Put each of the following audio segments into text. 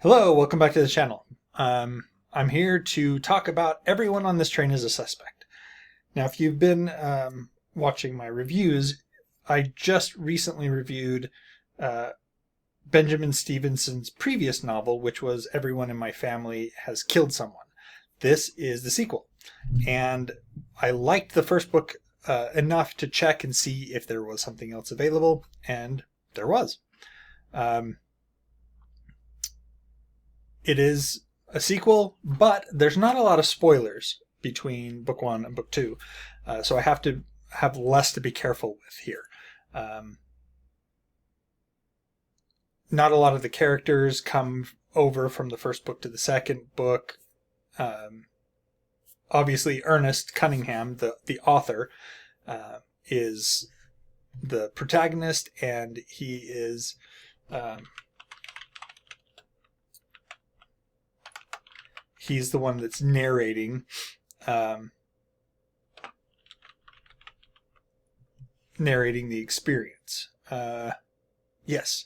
Hello, welcome back to the channel. I'm here to talk about Everyone on This Train is a Suspect. Now, if you've been watching my reviews, I just recently reviewed Benjamin Stevenson's previous novel, which was Everyone in My Family Has Killed Someone. This is the sequel, and I liked the first book enough to check and see if there was something else available, and there was. It is a sequel, but there's not a lot of spoilers between book one and book two, so I have to have less to be careful with here. Not a lot of the characters come over from the first book to the second book. Obviously, Ernest Cunningham, the author, is the protagonist, and he is he's the one that's narrating the experience. Yes,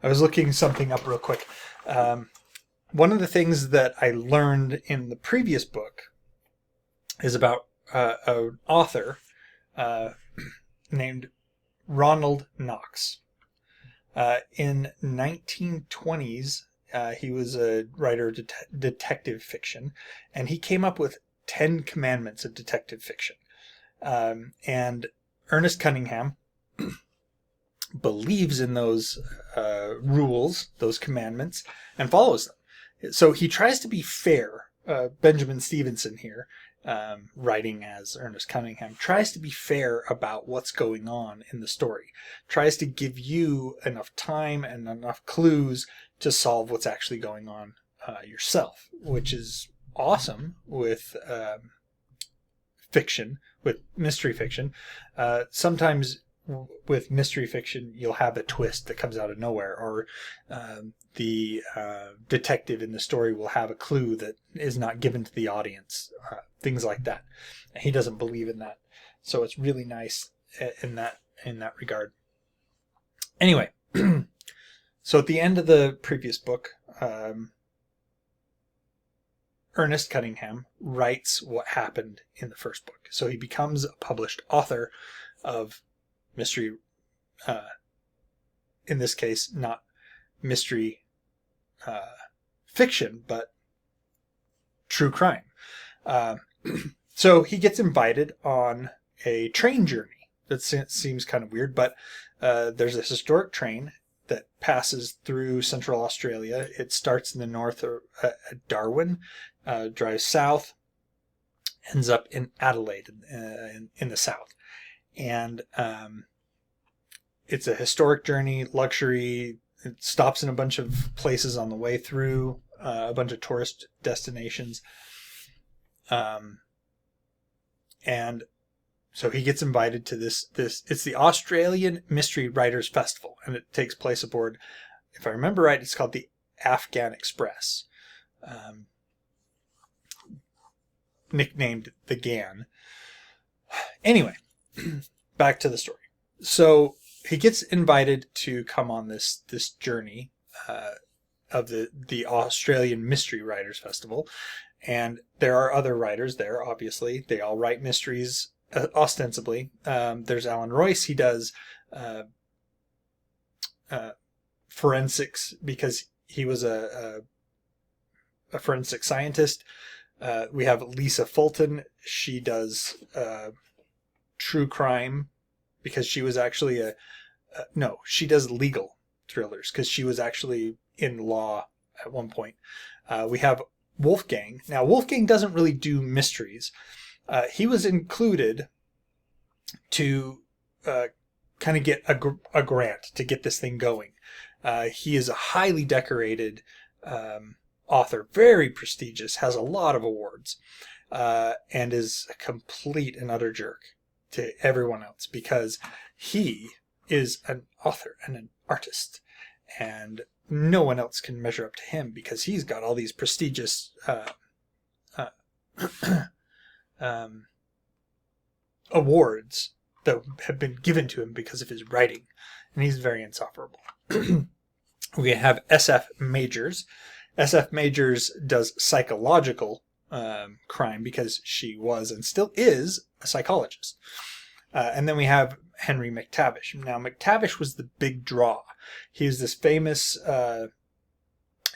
I was looking something up real quick. One of the things that I learned in the previous book is about an author named Ronald Knox. In 1920s, he was a writer of detective fiction, and he came up with 10 commandments of detective fiction. And Ernest Cunningham believes in those rules, those commandments, and follows them. So he tries to be fair. Benjamin Stevenson here, writing as Ernest Cunningham, tries to be fair about what's going on in the story. Tries to give you enough time and enough clues to solve what's actually going on yourself, which is awesome with fiction, with mystery fiction. Sometimes with mystery fiction, you'll have a twist that comes out of nowhere, or the detective in the story will have a clue that is not given to the audience, things like that. He doesn't believe in that, so it's really nice in that regard. Anyway, so at the end of the previous book, Ernest Cunningham writes what happened in the first book. So he becomes a published author of mystery, in this case, not mystery fiction, but true crime. So he gets invited on a train journey. That seems kind of weird, but there's a historic train that passes through Central Australia. It starts in the north at Darwin, drives south, ends up in Adelaide in the south. And it's a historic journey, luxury. It stops in a bunch of places on the way through, a bunch of tourist destinations. And so he gets invited to this. It's the Australian Mystery Writers Festival, and it takes place aboard, if I remember right, it's called the Afghan Express, nicknamed the GAN. Anyway, back to the story. So he gets invited to come on this journey of the Australian Mystery Writers Festival, and there are other writers there. Obviously, they all write mysteries. Ostensibly, there's Alan Royce. He does forensics because he was a forensic scientist. We have Lisa Fulton. She does true crime because she was actually she does legal thrillers because she was actually in law at one point. We have Wolfgang. Now, Wolfgang doesn't really do mysteries. He was included to kind of get a grant to get this thing going. He is a highly decorated author, very prestigious, has a lot of awards, and is a complete and utter jerk to everyone else because he is an author and an artist, and no one else can measure up to him because he's got all these prestigious awards that have been given to him because of his writing, and he's very insufferable. We have SF Majors. SF Majors does psychological crime because she was and still is a psychologist. And then we have Henry McTavish. Now, McTavish was the big draw. He was this famous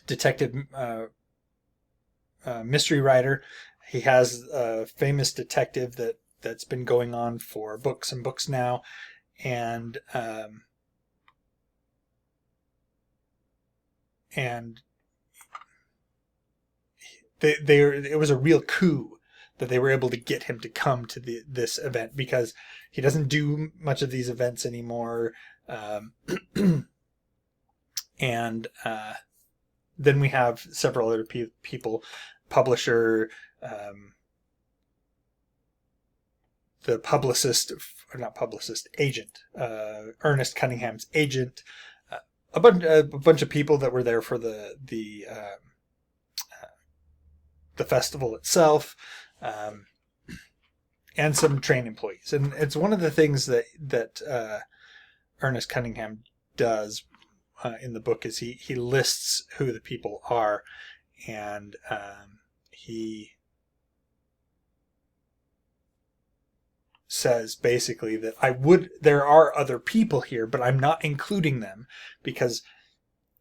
detective mystery writer. He has a famous detective that's been going on for books and books now. And it was a real coup that they were able to get him to come to this event, because he doesn't do much of these events anymore. And then we have several other people, publisher, the publicist, or not publicist, agent, Ernest Cunningham's agent, a bunch of people that were there for the festival itself, and some train employees. And it's one of the things that Ernest Cunningham does in the book is he lists who the people are, and he says basically that there are other people here, but I'm not including them, because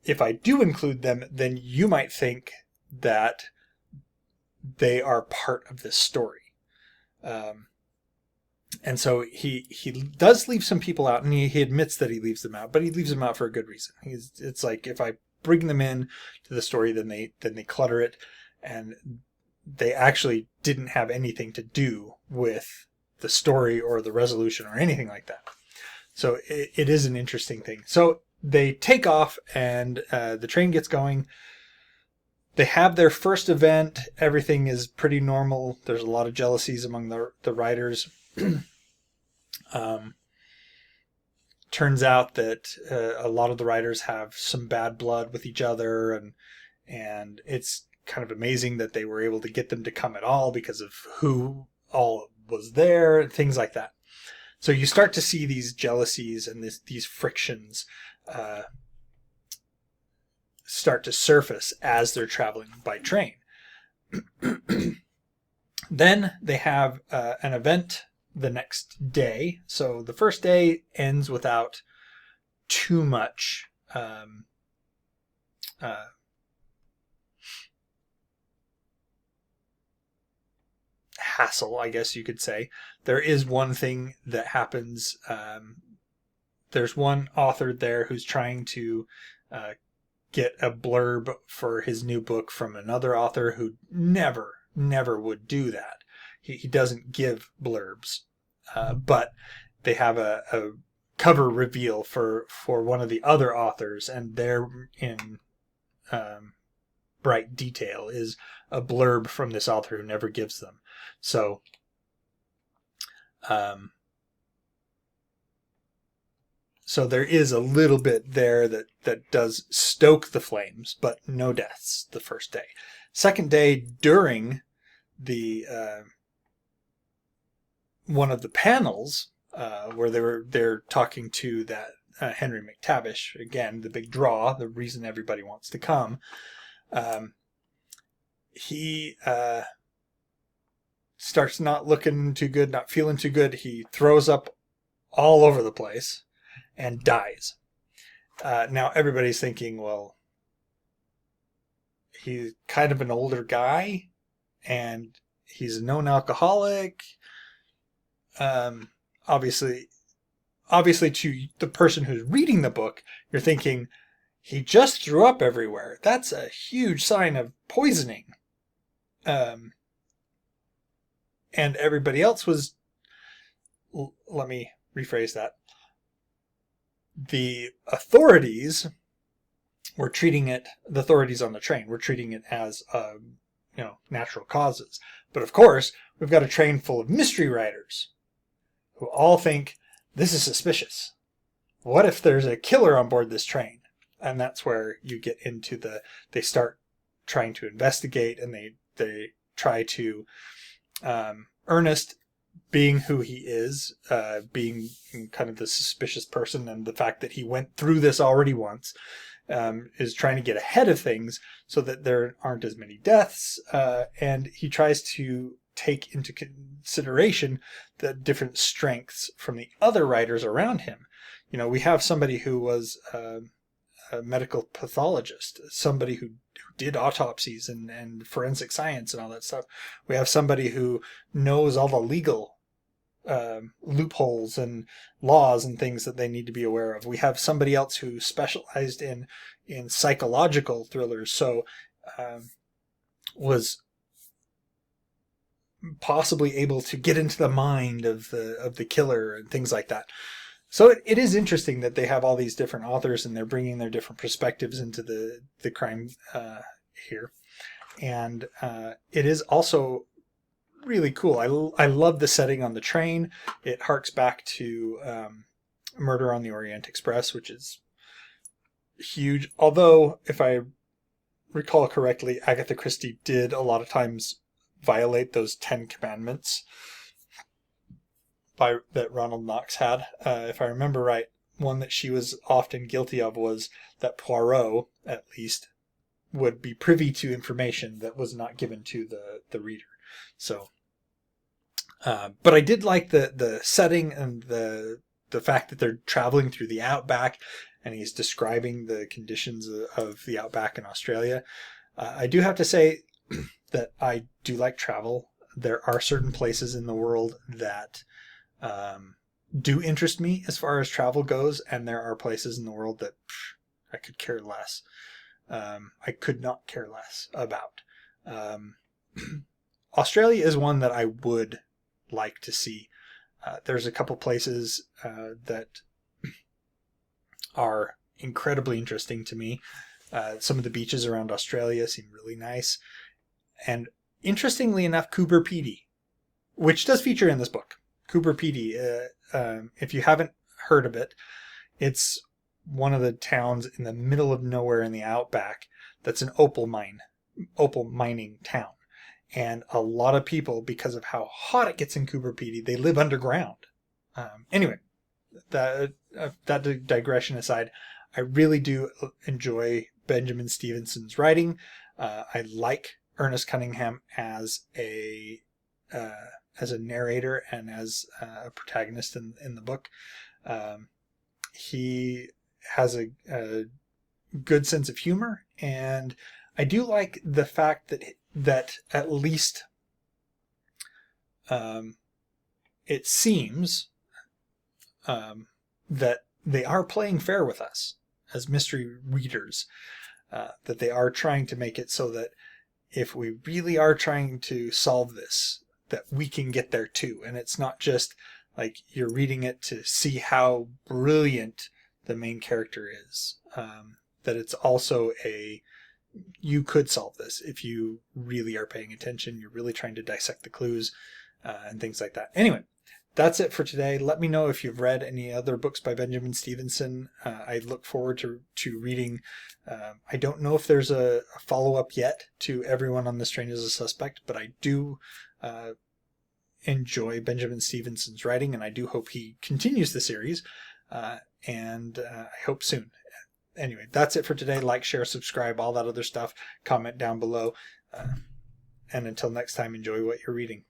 if I do include them, then you might think that they are part of this story. And so he does leave some people out, and he admits that he leaves them out, but he leaves them out for a good reason. It's like, if I bring them in to the story, then they clutter it, and they actually didn't have anything to do with the story or the resolution or anything like that. So it is an interesting thing. So they take off, and the train gets going. They have their first event. Everything is pretty normal. There's a lot of jealousies among the writers. Turns out that a lot of the writers have some bad blood with each other, and it's kind of amazing that they were able to get them to come at all because of who all was there and things like that. So you start to see these jealousies and these frictions start to surface as they're traveling by train. Then they have an event the next day. So the first day ends without too much hassle, I guess you could say. There is one thing that happens. There's one author there who's trying to get a blurb for his new book from another author who never would do that. He doesn't give blurbs, but they have a cover reveal for one of the other authors, and they're in bright detail is a blurb from this author who never gives them. So so there is a little bit there that does stoke the flames, but no deaths the first day. Second day, during the one of the panels where they're talking to that Henry McTavish, again, the big draw, the reason everybody wants to come, he starts not looking too good, not feeling too good. He throws up all over the place and dies. Now everybody's thinking, well, he's kind of an older guy, and he's a known alcoholic. Obviously to the person who's reading the book, you're thinking, he just threw up everywhere. That's a huge sign of poisoning. And everybody else was, let me rephrase that. The authorities were treating it, the authorities on the train were treating it as, natural causes. But of course, we've got a train full of mystery writers who all think this is suspicious. What if there's a killer on board this train? And that's where you get into they start trying to investigate, and they try to, Ernest, being who he is, being kind of the suspicious person, and the fact that he went through this already once, is trying to get ahead of things so that there aren't as many deaths, and he tries to take into consideration the different strengths from the other writers around him. We have somebody who was a medical pathologist, somebody who did autopsies and forensic science and all that stuff. We have somebody who knows all the legal loopholes and laws and things that they need to be aware of. We have somebody else who specialized in psychological thrillers, so was possibly able to get into the mind of the killer and things like that. So it is interesting that they have all these different authors and they're bringing their different perspectives into the crime here. And it is also really cool. I love the setting on the train. It harks back to Murder on the Orient Express, which is huge. Although, if I recall correctly, Agatha Christie did a lot of times violate those 10 commandments that Ronald Knox had. If I remember right, one that she was often guilty of was that Poirot, at least, would be privy to information that was not given to the reader. So, but I did like the setting and the fact that they're traveling through the outback and he's describing the conditions of the outback in Australia. I do have to say that I do like travel. There are certain places in the world that do interest me as far as travel goes, and there are places in the world that I could care less. I could not care less about. Australia is one that I would like to see. There's a couple places that are incredibly interesting to me. Some of the beaches around Australia seem really nice. And interestingly enough, Coober Pedy, which does feature in this book. Coober Pedy, if you haven't heard of it, it's one of the towns in the middle of nowhere in the outback that's an opal mining town. And a lot of people, because of how hot it gets in Coober Pedy, they live underground. Anyway, that digression aside, I really do enjoy Benjamin Stevenson's writing. I like Ernest Cunningham as a narrator and as a protagonist in the book. He has a good sense of humor, and I do like the fact that at least it seems that they are playing fair with us as mystery readers, that they are trying to make it so that if we really are trying to solve this, that we can get there too. And it's not just like you're reading it to see how brilliant the main character is. That it's also you could solve this if you really are paying attention. You're really trying to dissect the clues and things like that. Anyway, that's it for today. Let me know if you've read any other books by Benjamin Stevenson. I look forward to reading. I don't know if there's a follow-up yet to Everyone on This Train is a Suspect, but I do enjoy Benjamin Stevenson's writing, and I do hope he continues the series, and I hope soon. Anyway, that's it for today. Like, share, subscribe, all that other stuff. Comment down below. And until next time, enjoy what you're reading.